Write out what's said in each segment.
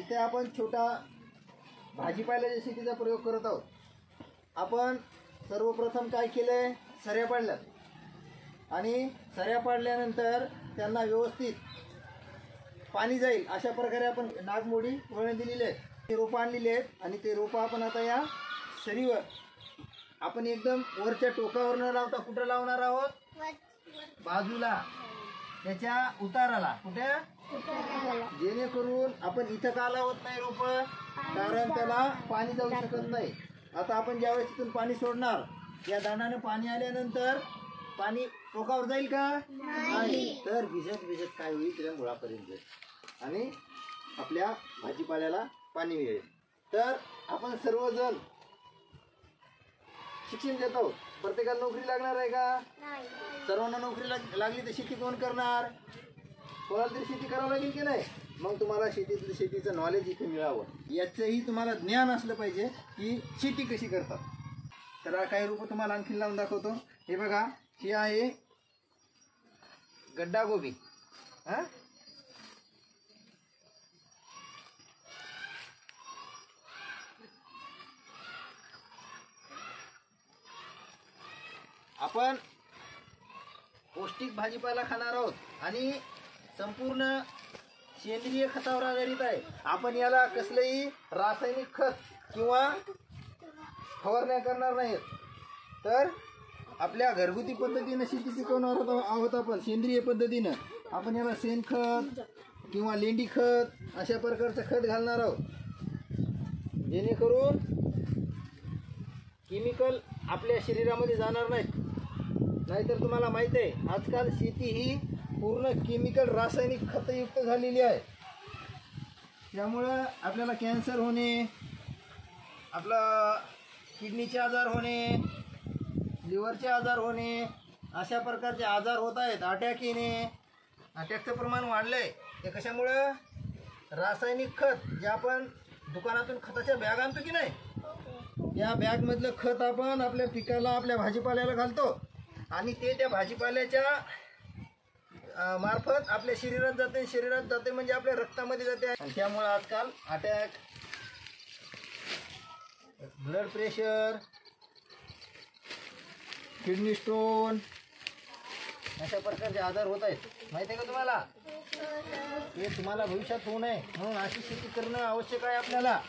इथे आपण छोटा भाजीपाल्याच्या शेतीचा प्रयोग करत आहोत. आपण सर्वप्रथम काय केलंय, सऱ्या पाडल्यात आणि सऱ्या पाडल्यानंतर त्यांना व्यवस्थित पाणी जाईल अशा प्रकारे आपण नागमोडी वळण दिलेली आहे. ते रोपं आणलेली आहेत आणि ते रोपं आपण आता या सरीवर आपण एकदम वरच्या टोकावर न लावता कुठं लावणार आहोत, बाजूला त्याच्या उताराला. कुठे, जेणेकरून आपण इथं का लावत नाही रोप, कारण त्याला पाणी जाऊ शकत नाही. आता आपण ज्यावेळेस इथून पाणी सोडणार, या दाण्याने पाणी आल्यानंतर पाणी टोकावर जाईल का, नाही. तर भिजत भिजत काय होईल, त्याच्या मुळापर्यंत आणि आपल्या भाजीपाल्याला पाणी मिळेल. तर आपण सर्वजण शिक्षण देतो, प्रत्येकाला नोकरी लागणार आहे का, सर्वांना नोकरी लागली तर शेती कोण करणार, कोणाला तरी शेती करावं लागेल की नाही. मग तुम्हाला शेतीचं नॉलेज इथे मिळावं, याचंही तुम्हाला ज्ञान असलं पाहिजे की शेती कशी करतात. तर काही रूप तुम्हाला आणखी लावून दाखवतो. हे बघा, ही आहे गड्डा गोबी. आपण पौष्टिक भाजीपाला खाणार आहोत आणि संपूर्ण सेंद्रिय खतावर आधारित आहे. आपण याला कसलंही रासायनिक खत किंवा फवारण्या करणार नाहीत. तर आपल्या घरगुती पद्धतीनं शेती पिकवणार आहोत. आपण सेंद्रिय पद्धतीनं आपण याला शेणखत किंवा लेंडी खत अशा प्रकारचं खत घालणार आहोत, जेणेकरून केमिकल आपल्या शरीरामध्ये जाणार नाहीत. नाहीतर तुम्हाला माहित आहे, आजकाल शेती ही पूर्ण केमिकल रासायनिक खतयुक्त झालेली आहे. त्यामुळं आपल्याला कॅन्सर होणे, आपला किडनीचे आजार होणे, लिव्हरचे आजार होणे अशा प्रकारचे आजार होत आहेत. अटॅक येणे, अटॅकचं प्रमाण वाढलं आहे. ते कशामुळं, रासायनिक खत जे आपण दुकानातून खताच्या बॅग आणतो की नाही, या बॅगमधलं खत आपण आपल्या पिकाला, आपल्या भाजीपाल्याला घालतो आणि ते त्या भाजीपाल्याच्या मार्फत आपल्या शरीरात जाते म्हणजे आपल्या रक्तामध्ये जाते. आणि त्यामुळे आजकाल attack, blood pressure, kidney stone अशा प्रकारचे आजार होत आहेत. माहिती आहे का तुम्हाला, हे तुम्हाला भविष्यात होऊ नये म्हणून अशी शेती करणं आवश्यक आहे आपल्याला.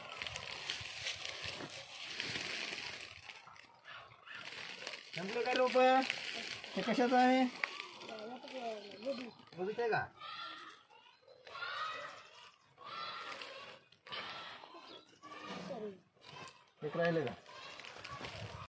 संपलं काय रोप, हे कशाचं आहे, बघितलंय का, एक राहिलं का.